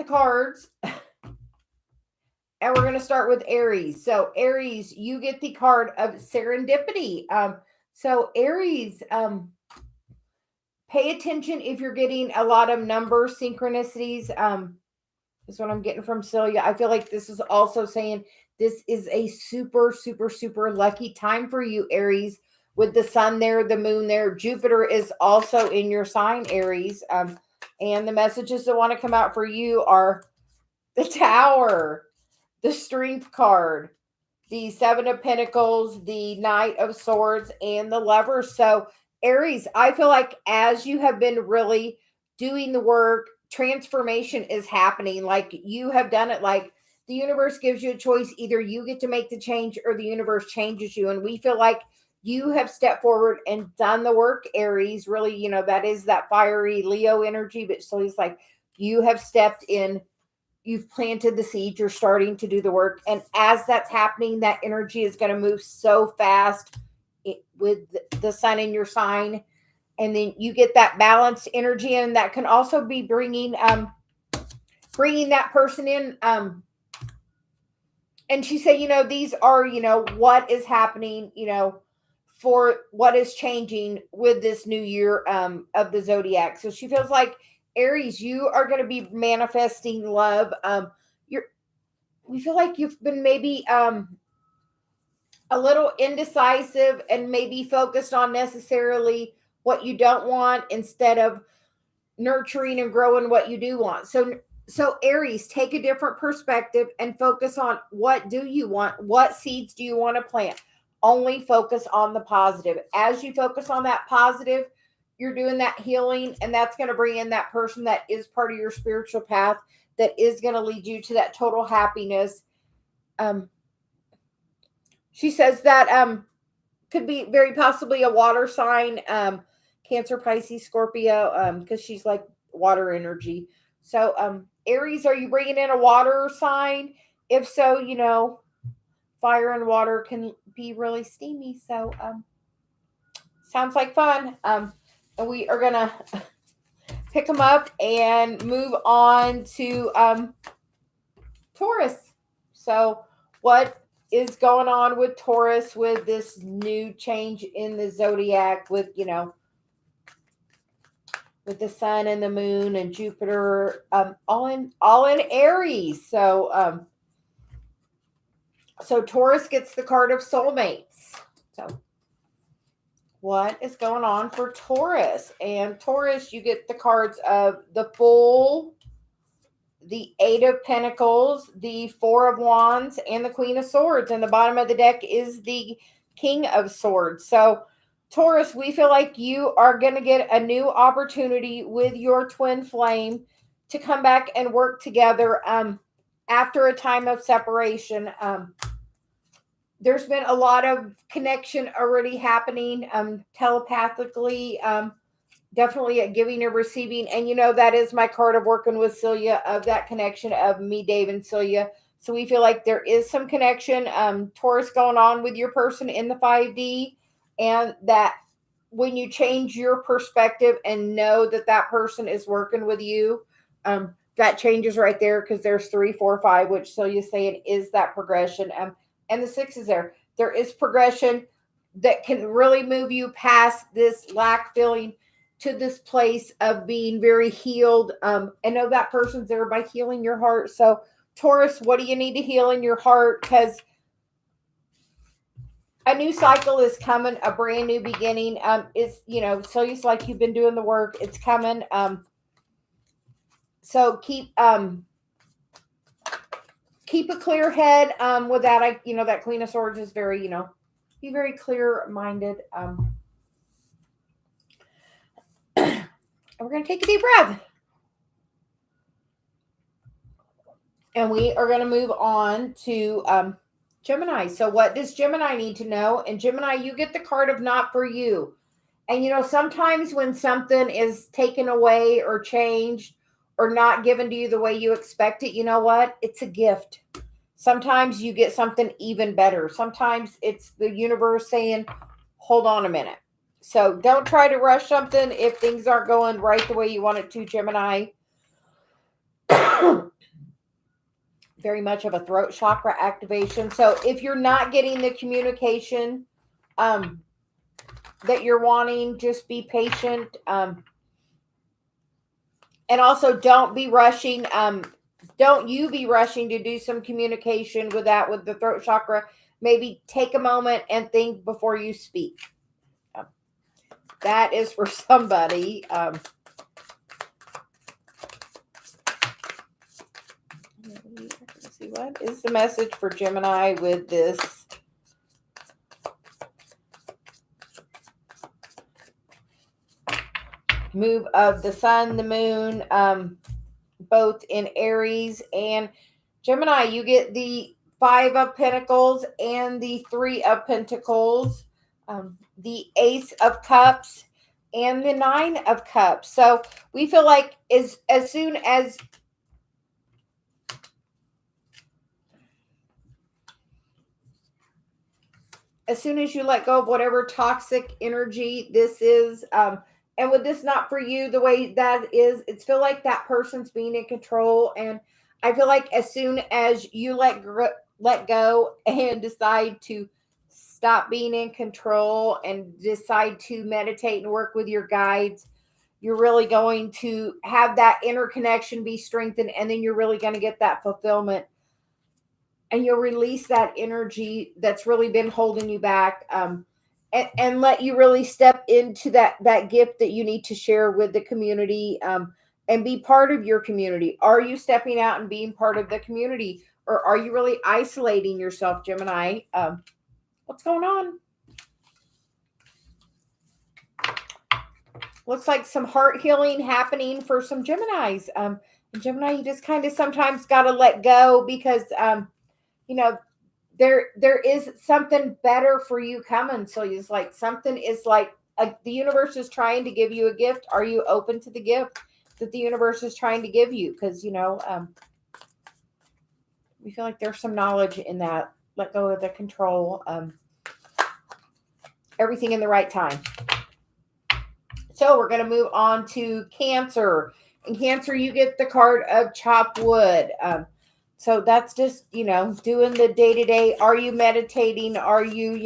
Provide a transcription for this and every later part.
the cards. And we're going to start with Aries. So Aries, you get the card of serendipity. So Aries, pay attention if you're getting a lot of number synchronicities. Is what I'm getting from Celia. I feel like this is also saying this is a super, super, super lucky time for you, Aries, with the sun there, the moon there. Jupiter is also in your sign, Aries. And the messages that want to come out for you are the Tower, the Strength card, the Seven of Pentacles, the Knight of Swords, and the Lovers. So, Aries, I feel like as you have been really doing the work, transformation is happening. Like you have done it. Like the universe gives you a choice. Either you get to make the change or the universe changes you. And we feel like you have stepped forward and done the work, Aries. Really, that is that fiery Leo energy. But so it's like you have stepped in. You've planted the seed, you're starting to do the work. And as that's happening, that energy is going to move so fast with the sun in your sign. And then you get that balanced energy, and that can also be bringing that person in. And she said, these are, what is happening, for what is changing with this new year of the Zodiac. So she feels like, Aries, you are going to be manifesting love. We feel like you've been maybe a little indecisive and maybe focused on necessarily what you don't want instead of nurturing and growing what you do want. So Aries, take a different perspective and focus on what do you want? What seeds do you want to plant? Only focus on the positive. As you focus on that positive, you're doing that healing, and that's going to bring in that person that is part of your spiritual path that is going to lead you to that total happiness. She says that could be very possibly a water sign, Cancer, Pisces, Scorpio, because she's like water energy. So Aries, are you bringing in a water sign? If so, fire and water can be really steamy. So sounds like fun. And we are going to pick them up and move on to Taurus. So what is going on with Taurus with this new change in the Zodiac with, with the sun and the moon and Jupiter, all in Aries. So Taurus gets the card of soulmates. So what is going on for Taurus? And Taurus, you get the cards of the Fool, the Eight of Pentacles, the Four of Wands, and the Queen of Swords. And the bottom of the deck is the King of Swords. So Taurus, we feel like you are going to get a new opportunity with your twin flame to come back and work together after a time of separation. There's been a lot of connection already happening telepathically, definitely at giving and receiving. And, that is my card of working with Celia, of that connection of me, Dave, and Celia. So we feel like there is some connection, Taurus, going on with your person in the 5D. And that when you change your perspective and know that that person is working with you, that changes right there, because there's 3, 4, 5, which Celia's saying is that progression. And the 6 is there. There is progression that can really move you past this lack feeling to this place of being very healed. And know that person's there by healing your heart. So Taurus, what do you need to heal in your heart? Because a new cycle is coming, a brand new beginning. It's, so it's like you've been doing the work. It's coming. So keep a clear head with that. That Queen of Swords is very, be very clear-minded. And we're going to take a deep breath. And we are going to move on to Gemini. So what does Gemini need to know? And Gemini, you get the card of not for you. And, sometimes when something is taken away or changed or not given to you the way you expect it, you know what? It's a gift. Sometimes you get something even better. Sometimes it's the universe saying, hold on a minute. So don't try to rush something if things aren't going right the way you want it to, Gemini. very much of a throat chakra activation. So if you're not getting the communication that you're wanting, just be patient. And also don't be rushing. Don't you be rushing to do some communication with the throat chakra. Maybe take a moment and think before you speak. That is for somebody. Let's see, what is the message for Gemini with this? Move of the sun, the moon, both in Aries and Gemini. You get the 5 of Pentacles and the 3 of Pentacles, the Ace of Cups and the 9 of Cups. So we feel like as soon as you let go of whatever toxic energy this is, and with this not for you, the way that is, it's feel like that person's being in control. And I feel like as soon as you let go and decide to stop being in control and decide to meditate and work with your guides, you're really going to have that inner connection be strengthened, and then you're really going to get that fulfillment. And you'll release that energy that's really been holding you back, and let you really step into that gift that you need to share with the community, and be part of your community. Are you stepping out and being part of the community, or are you really isolating yourself, Gemini? What's going on? Looks like some heart healing happening for some Geminis. Gemini, you just kind of sometimes got to let go, because there is something better for you coming. So it's like something is like the universe is trying to give you a gift. Are you open to the gift that the universe is trying to give you? Because we feel like there's some knowledge in that. Let go of the control. Everything in the right time. So we're going to move on to Cancer. In Cancer, you get the card of chopped wood. So that's just, doing the day-to-day. Are you meditating? Are you,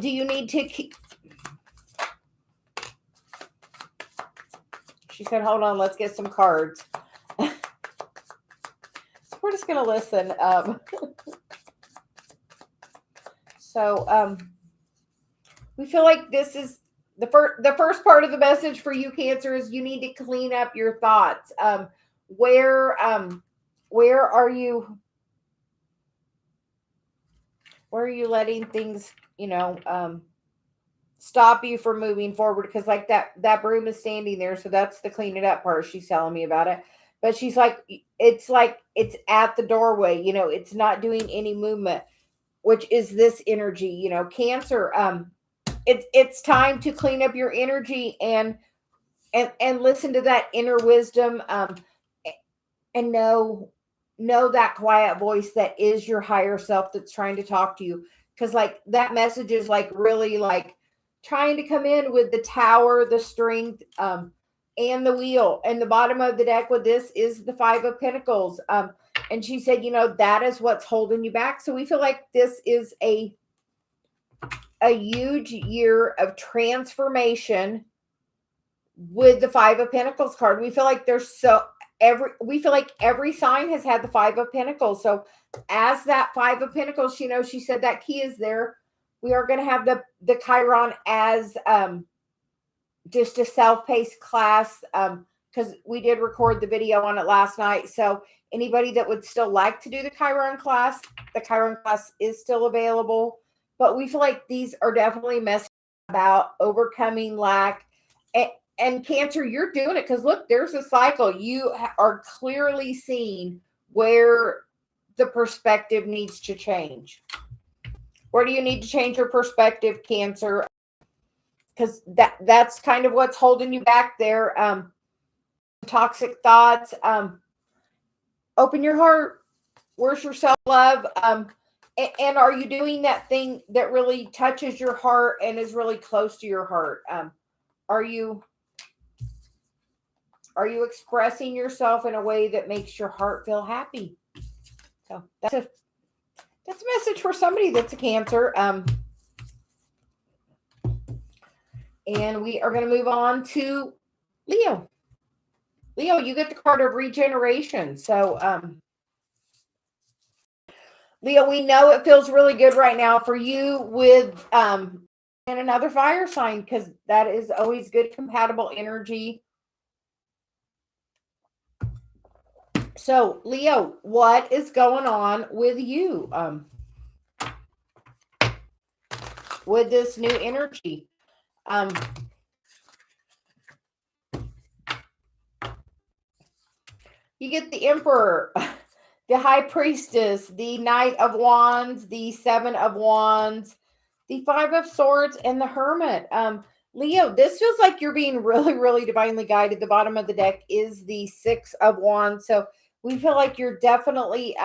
do you need to keep? She said, hold on, let's get some cards. So we're just going to listen. We feel like this is the first part of the message for you, Cancer, is you need to clean up your thoughts. Where are you letting things, stop you from moving forward? Because like that broom is standing there. So that's the clean it up part. She's telling me about it. But she's like it's at the doorway, it's not doing any movement, which is this energy, Cancer. It's time to clean up your energy and listen to that inner wisdom, and know that quiet voice that is your higher self that's trying to talk to you. Because like that message is like really like trying to come in with the Tower, the Strength, and the Wheel. And the bottom of the deck with this is the 5 of Pentacles. And she said, that is what's holding you back. So we feel like this is a huge year of transformation with the 5 of Pentacles card. We feel like we feel like every sign has had the 5 of Pentacles. So as that 5 of Pentacles, she said that key is there. We are going to have the Chiron as just a self-paced class, because we did record the video on it last night. So anybody that would still like to do the Chiron class is still available. But we feel like these are definitely messages about overcoming lack. And Cancer, you're doing it, because look, there's a cycle. You are clearly seeing where the perspective needs to change. Where do you need to change your perspective, Cancer? Because that's kind of what's holding you back there. Toxic thoughts. Open your heart. Where's your self-love? And are you doing that thing that really touches your heart and is really close to your heart? Are you Are you expressing yourself in a way that makes your heart feel happy? So that's a message for somebody that's a Cancer. And we are going to move on to Leo. Leo, you get the card of regeneration. So, Leo, we know it feels really good right now for you with and another fire sign, because that is always good compatible energy. So, Leo, what is going on with you with this new energy? You get the Emperor, the High Priestess, the Knight of Wands, the Seven of Wands, the Five of Swords, and the Hermit. Leo, this feels like you're being really, really divinely guided. The bottom of the deck is the Six of Wands. So we feel like you're definitely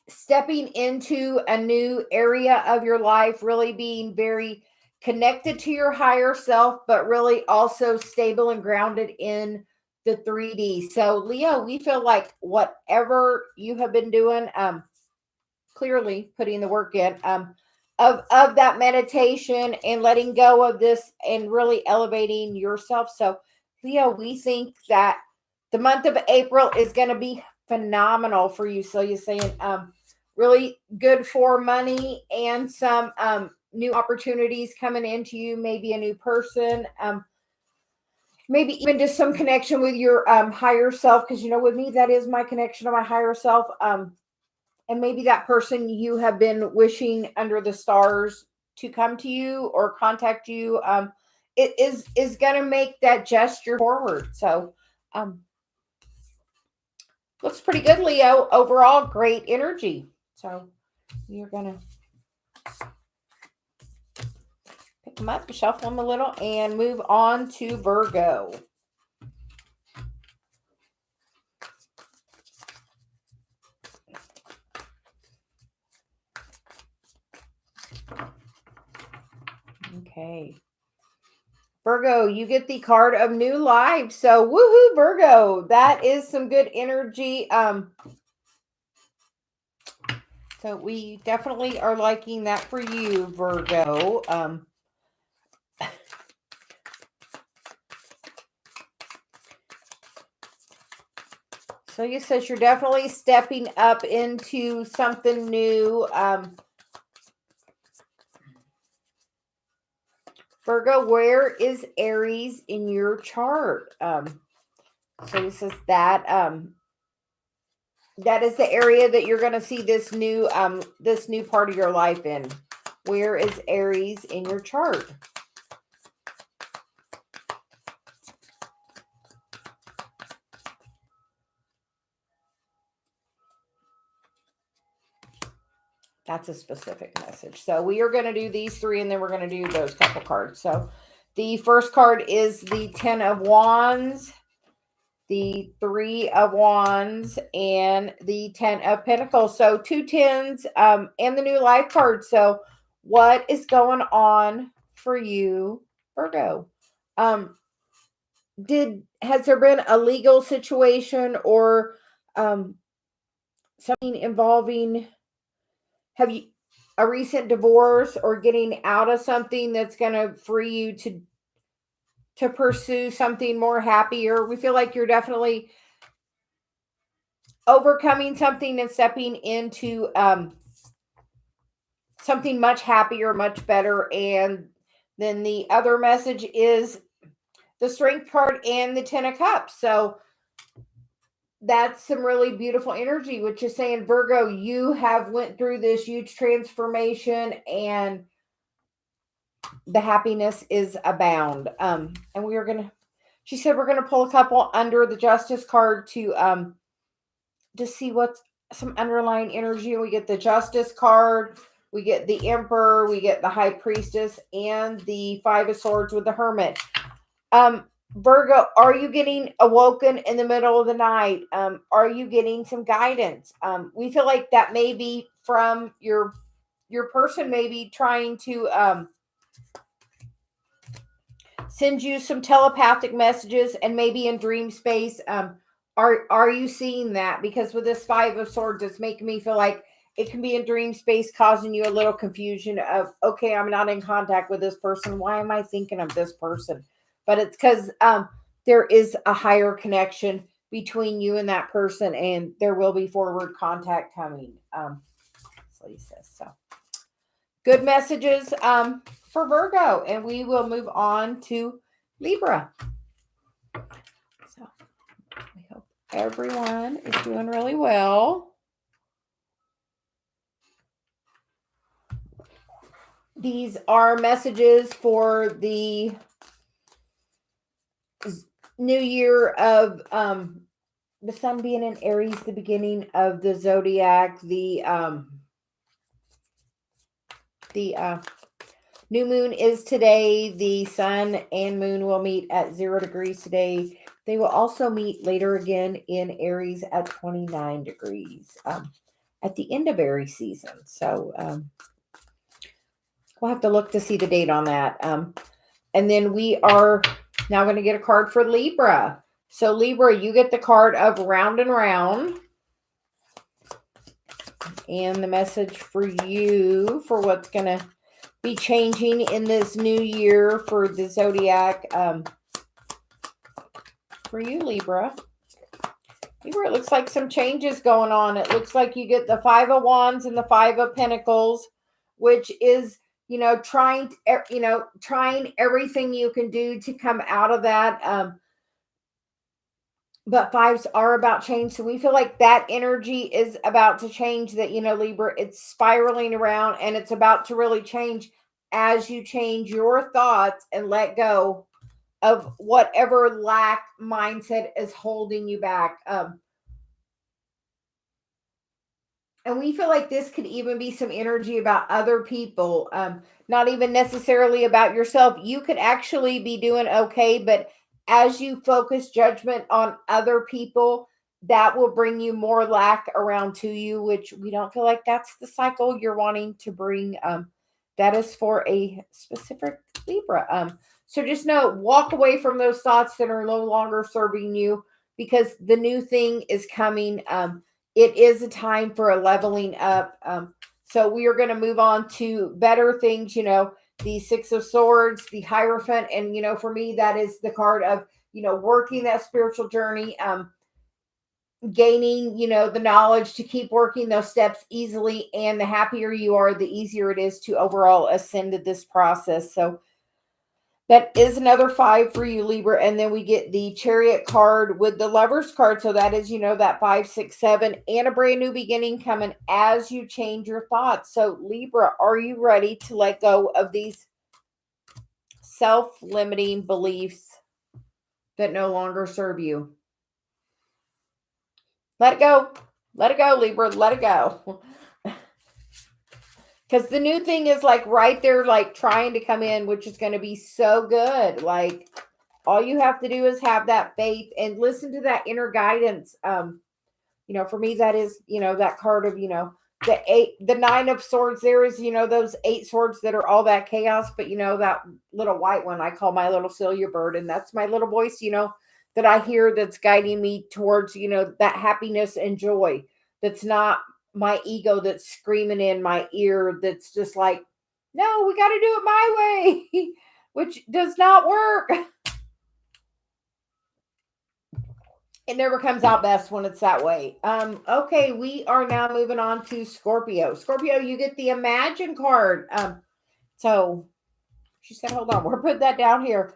stepping into a new area of your life, really being very connected to your higher self, but really also stable and grounded in the 3D. So Leo, we feel like whatever you have been doing, clearly putting the work in, of that meditation and letting go of this and really elevating yourself. So Leo, we think that the month of April is going to be phenomenal for you. So you're saying really good for money and some new opportunities coming into you, maybe a new person, maybe even just some connection with your higher self, because with me, that is my connection to my higher self. And maybe that person you have been wishing under the stars to come to you or contact you, it is going to make that gesture forward. So looks pretty good, Leo. Overall, great energy. So you're going to pick them up, shuffle them a little, and move on to Virgo. Okay. Virgo, you get the card of new life. So woohoo, Virgo. That is some good energy. So we definitely are liking that for you, Virgo. So you says you're definitely stepping up into something new. Virgo, where is Aries in your chart? So he says that that is the area that you're going to see this new part of your life in. Where is Aries in your chart? That's a specific message. So we are going to do these three, and then we're going to do those couple cards. So the first card is the Ten of Wands, the Three of Wands, and the Ten of Pentacles. So 2 tens and the new life card. So what is going on for you, Virgo? Has there been a legal situation or something involving, have you, a recent divorce or getting out of something that's going to free you to pursue something more happier? We feel like you're definitely overcoming something and stepping into something much happier, much better. And then the other message is the Strength card and the Ten of Cups. So that's some really beautiful energy, which is saying, Virgo, you have went through this huge transformation and the happiness is abound. And we are going to, she said, we're going to pull a couple under the Justice card to see what's some underlying energy. We get the Justice card, we get the Emperor, we get the High Priestess, and the Five of Swords with the Hermit. Virgo, are you getting awoken in the middle of the night? Are you getting some guidance? We feel like that may be from your person, maybe trying to sends you some telepathic messages, and maybe in dream space. Are you seeing that? Because with this Five of Swords, it's making me feel like it can be in dream space, causing you a little confusion of, okay, I'm not in contact with this person. Why am I thinking of this person? But it's because there is a higher connection between you and that person, and there will be forward contact coming. So he says so. Good messages for Virgo, and we will move on to Libra. So we hope everyone is doing really well. These are messages for the new year of the sun being in Aries, the beginning of the Zodiac, the new moon is today. The sun and moon will meet at 0 degrees today. They will also meet later again in Aries at 29 degrees at the end of Aries season. So we'll have to look to see the date on that. And then we are now going to get a card for Libra. So Libra, you get the card of Round and Round. And the message for you for what's going to be changing in this new year for the Zodiac. For you, Libra. Libra, it looks like some changes going on. It looks like you get the Five of Wands and the Five of Pentacles, which is, trying everything you can do to come out of that. But fives are about change. So we feel like that energy is about to change, that, Libra, it's spiraling around, and it's about to really change as you change your thoughts and let go of whatever lack mindset is holding you back. And we feel like this could even be some energy about other people, not even necessarily about yourself. You could actually be doing okay, but as you focus judgment on other people, that will bring you more lack around to you, which we don't feel like that's the cycle you're wanting to bring. That is for a specific Libra. So just know, walk away from those thoughts that are no longer serving you, because the new thing is coming. It is a time for a leveling up. So we are going to move on to better things, the Six of Swords, the Hierophant. And, for me, that is the card of, working that spiritual journey, gaining, the knowledge to keep working those steps easily. And the happier you are, the easier it is to overall ascend to this process. So that is another 5 for you, Libra. And then we get the Chariot card with the Lovers card. So that is, that 5, 6, 7, and a brand new beginning coming as you change your thoughts. So Libra, are you ready to let go of these self-limiting beliefs that no longer serve you? Let it go. Let it go, Libra. Let it go. Because the new thing is like right there, like trying to come in, which is going to be so good. Like all you have to do is have that faith and listen to that inner guidance. For me, that is, that card of, the 9 of Swords. There is, those 8 swords that are all that chaos. But, that little white one, I call my little Celia bird. And that's my little voice, that I hear that's guiding me towards, that happiness and joy. That's not my ego that's screaming in my ear, that's just like, no, we got to do it my way, which does not work. It never comes out best when it's that way. Okay, we are now moving on to Scorpio. Scorpio, you get the Imagine card. So she said, hold on, we're putting that down here.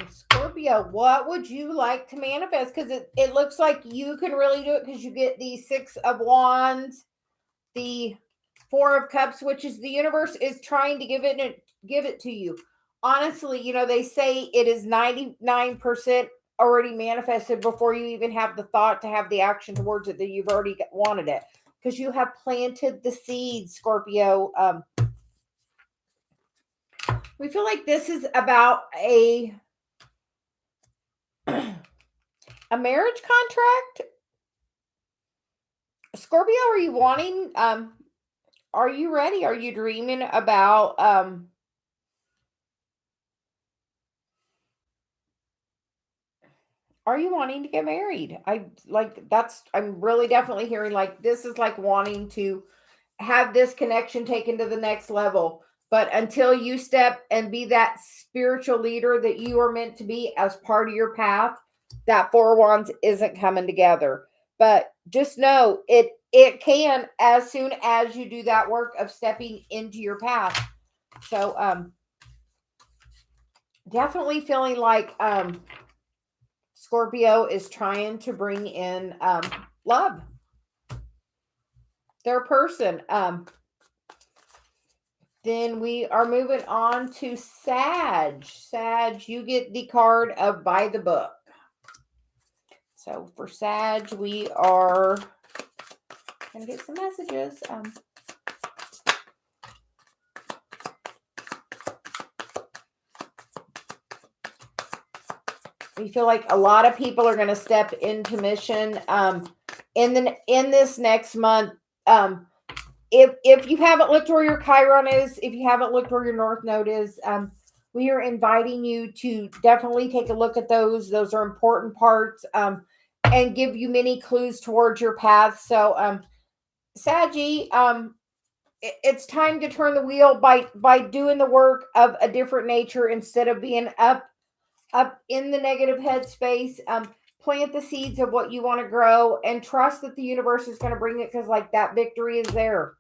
Scorpio, what would you like to manifest? Because it looks like you can really do it, because you get the 6 of Wands, the 4 of Cups, which is the universe is trying to give it to you. Honestly, they say it is 99% already manifested before you even have the thought to have the action towards it, that you've already wanted it, because you have planted the seeds, Scorpio. We feel like this is about a marriage contract. Scorpio, are you wanting, are you ready? Are you dreaming about, are you wanting to get married? I'm really definitely hearing like this is like wanting to have this connection taken to the next level. But until you step and be that spiritual leader that you are meant to be as part of your path, that Four of Wands isn't coming together. But just know it can as soon as you do that work of stepping into your path. So definitely feeling like Scorpio is trying to bring in love. Their person. Then we are moving on to Sag. Sag, you get the card of by the book. So for Sag, we are going to get some messages. We feel like a lot of people are going to step into mission in this next month. If you haven't looked where your Chiron is, if you haven't looked where your North Node is, we are inviting you to definitely take a look at those. Those are important parts and give you many clues towards your path. So, Saggy, it's time to turn the wheel by doing the work of a different nature instead of being up in the negative headspace. Plant the seeds of what you want to grow and trust that the universe is going to bring it because like that victory is there.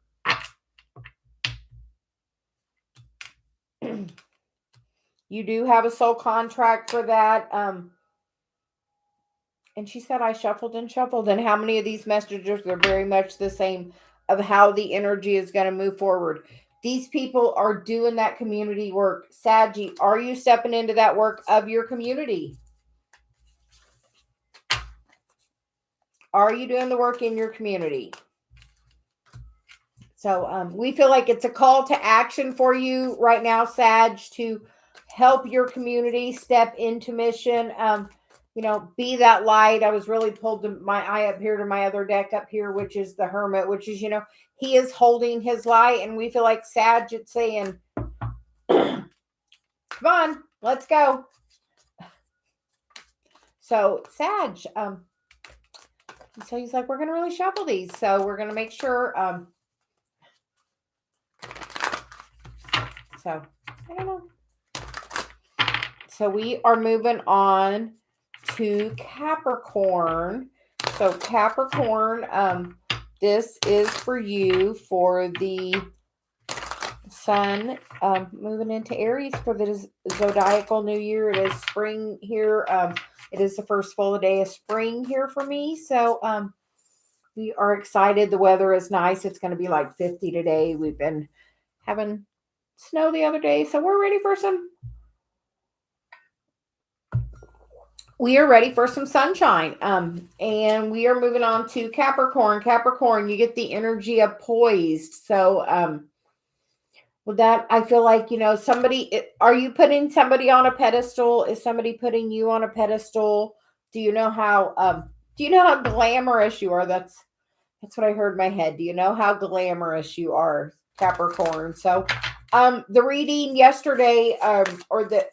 You do have a soul contract for that. And she said, I shuffled and shuffled. And how many of these messages are very much the same of how the energy is going to move forward? These people are doing that community work. Saggy, are you stepping into that work of your community? Are you doing the work in your community? So we feel like it's a call to action for you right now, Sag, to help your community step into mission. Be that light. I was really pulled to my eye up here to my other deck up here, which is the Hermit, which is, he is holding his light. And we feel like Sag is saying, come on, let's go. So Sag, so he's like, we're going to really shuffle these. So we're going to make sure, so I don't know. So we are moving on to Capricorn. So Capricorn, this is for you for the sun moving into Aries for the zodiacal new year. It is spring here. It is the first full day of spring here for me. So we are excited. The weather is nice. It's going to be like 50 today. We've been having snow the other day. So we're ready for some sunshine. And we are moving on to Capricorn. Capricorn, you get the energy of poised. So, with that, I feel like, are you putting somebody on a pedestal? Is somebody putting you on a pedestal? Do you know how glamorous you are? That's what I heard in my head. Do you know how glamorous you are, Capricorn? So, the reading yesterday, or the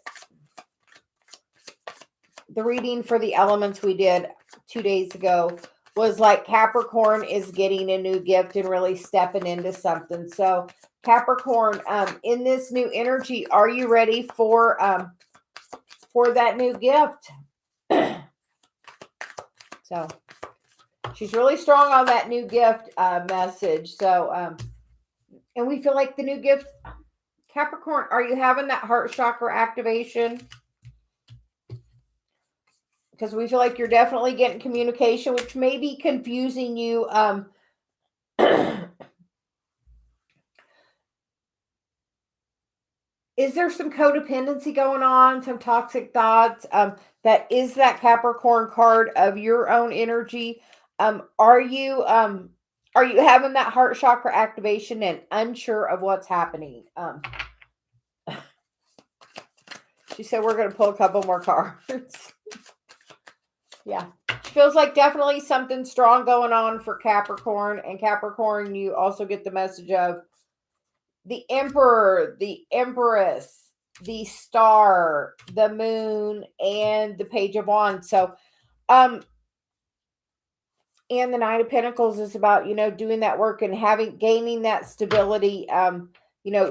reading for the elements we did 2 days ago was like Capricorn is getting a new gift and really stepping into something. So Capricorn, in this new energy, are you ready for that new gift? So she's really strong on that new gift message. So, and we feel like the new gift, Capricorn, are you having that heart chakra activation? Because we feel like you're definitely getting communication, which may be confusing you. Is there some codependency going on, some toxic thoughts? That is that Capricorn card of your own energy. Are you having that heart chakra activation and unsure of what's happening? She said we're going to pull a couple more cards. Yeah. She feels like definitely something strong going on for Capricorn. And Capricorn, you also get the message of the Emperor, the Empress, the Star, the Moon, and the Page of Wands. So, and the Nine of Pentacles is about, doing that work and gaining that stability.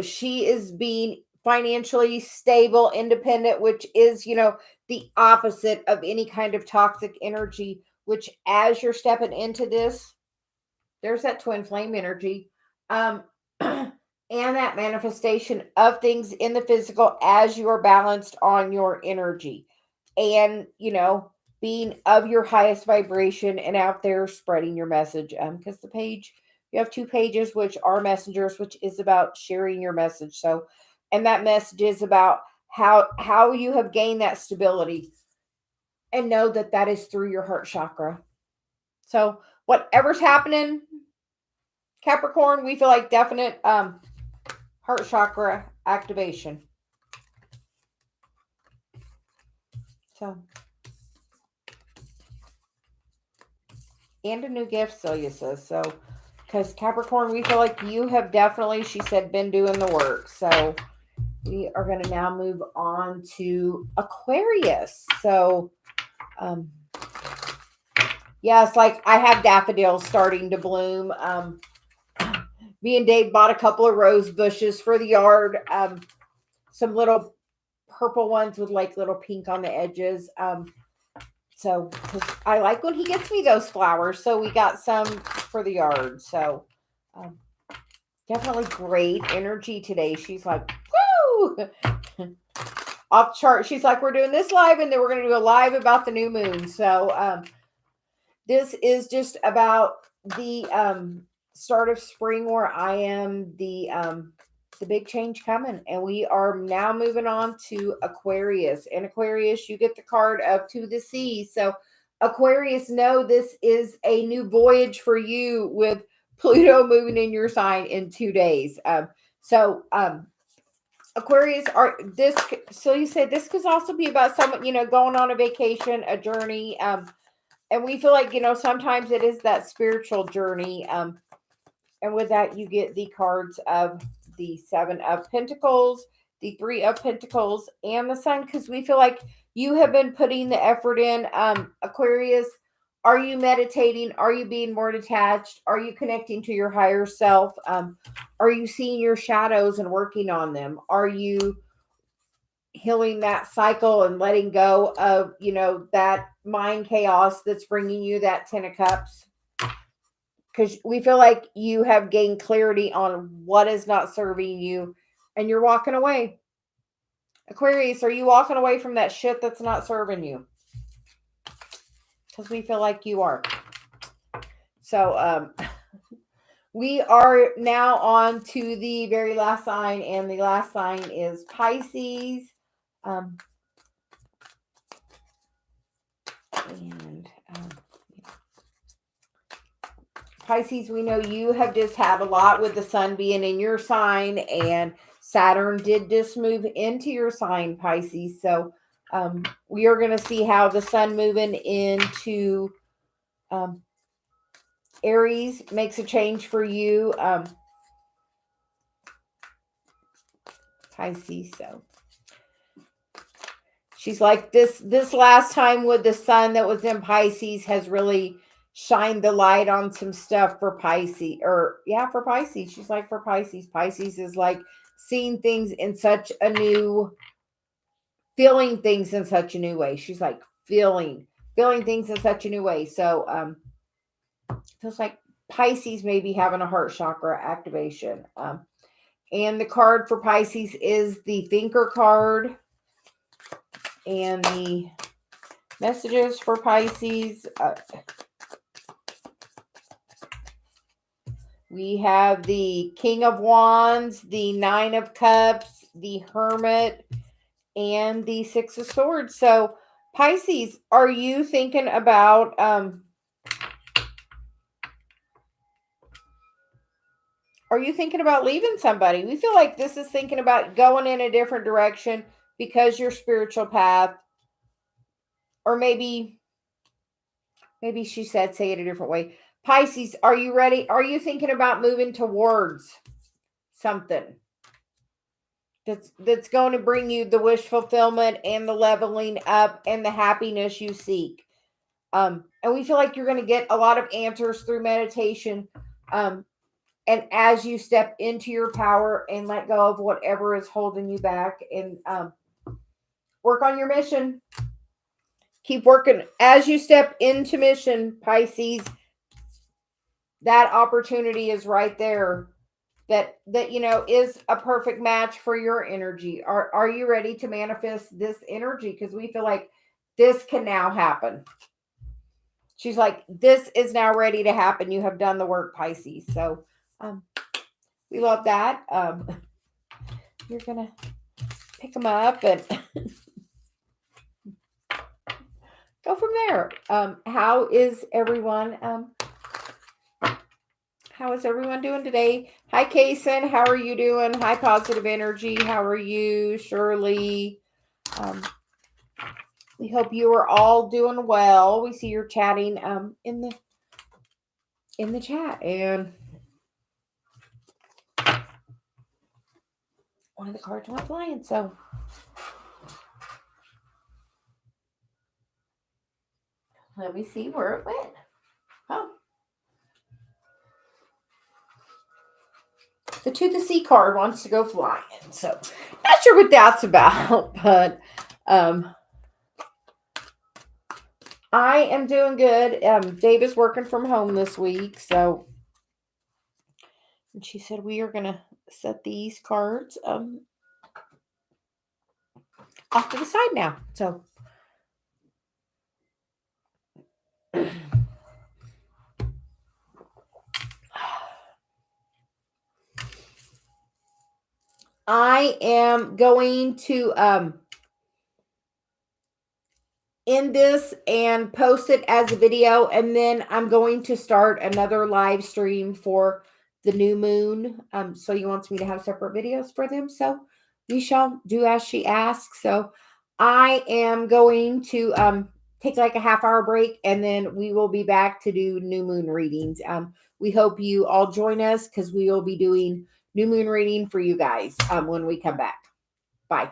She is being financially stable, independent, which is, the opposite of any kind of toxic energy, which as you're stepping into this, there's that twin flame energy. And that manifestation of things in the physical as you are balanced on your energy. And, being of your highest vibration and out there spreading your message. Because you have 2 pages, which are messengers, which is about sharing your message. So, and that message is about how you have gained that stability, and know that that is through your heart chakra. So whatever's happening, Capricorn, we feel like definite heart chakra activation. So, and a new gift, Celia says. So, because Capricorn, we feel like you have definitely, she said, been doing the work. So, we are going to now move on to Aquarius. So, yes, like I have daffodils starting to bloom. Me and Dave bought a couple of rose bushes for the yard. Some little purple ones with like little pink on the edges. So, cause I like when he gets me those flowers. So we got some for the yard. So, definitely great energy today. She's like, woo! Off chart. She's like, we're doing this live and then we're going to do a live about the new moon. So, this is just about the start of spring where I am, the big change coming, and we are now moving on to Aquarius. And Aquarius, you get the card of To the Sea. So Aquarius, know this is a new voyage for you with Pluto moving in your sign in 2 days. Aquarius, so you said this could also be about someone, going on a vacation, a journey. And we feel like, sometimes it is that spiritual journey. And with that, you get the cards of the 7 of Pentacles, the 3 of Pentacles, and the Sun, because we feel like you have been putting the effort in. Aquarius, are you meditating? Are you being more detached? Are you connecting to your higher self? Are you seeing your shadows and working on them? Are you healing that cycle and letting go of, that mind chaos that's bringing you that 10 of Cups? Because we feel like you have gained clarity on what is not serving you and you're walking away. Aquarius, are you walking away from that shit that's not serving you? Because we feel like you are. So, we are now on to the very last sign, and the last sign is Pisces. Pisces, we know you have just had a lot with the sun being in your sign, and Saturn did just move into your sign, Pisces. So we are going to see how the sun moving into Aries makes a change for you, Pisces. So she's like, this last time with the sun that was in Pisces has really shined the light on some stuff for Pisces, for Pisces. She's like, for Pisces. Pisces is like seeing things in such a new, feeling things in such a new way. She's like feeling things in such a new way. So, feels like Pisces may be having a heart chakra activation. And the card for Pisces is the Thinker card. And the messages for Pisces, we have the King of Wands, the 9 of Cups, the Hermit, and the 6 of Swords. So, Pisces, are you thinking about leaving somebody? We feel like this is thinking about going in a different direction because your spiritual path, or maybe she said, say it a different way. Pisces, are you ready? Are you thinking about moving towards something that's going to bring you the wish fulfillment and the leveling up and the happiness you seek? And we feel like you're going to get a lot of answers through meditation. And as you step into your power and let go of whatever is holding you back, and work on your mission. Keep working. As you step into mission, Pisces, that opportunity is right there. That is a perfect match for your energy. Are you ready to manifest this energy? Because we feel like this can now happen. She's like, this is now ready to happen. You have done the work, Pisces. So we love that. You're going to pick them up and go from there. How is everyone? How is everyone doing today? Hi, Kason. How are you doing? Hi, Positive Energy. How are you, Shirley? We hope you are all doing well. We see you're chatting in the chat, and one of the cards went flying. So let me see where it went. Oh, the To the Sea card wants to go flying. So not sure what that's about, but I am doing good. Dave is working from home this week, so, and she said we are going to set these cards off to the side now. So I am going to end this and post it as a video, and then I'm going to start another live stream for the new moon. So he wants me to have separate videos for them. So we shall do as she asks. So I am going to take like a half-hour break, and then we will be back to do new moon readings. We hope you all join us, because we will be doing new moon reading for you guys when we come back. Bye.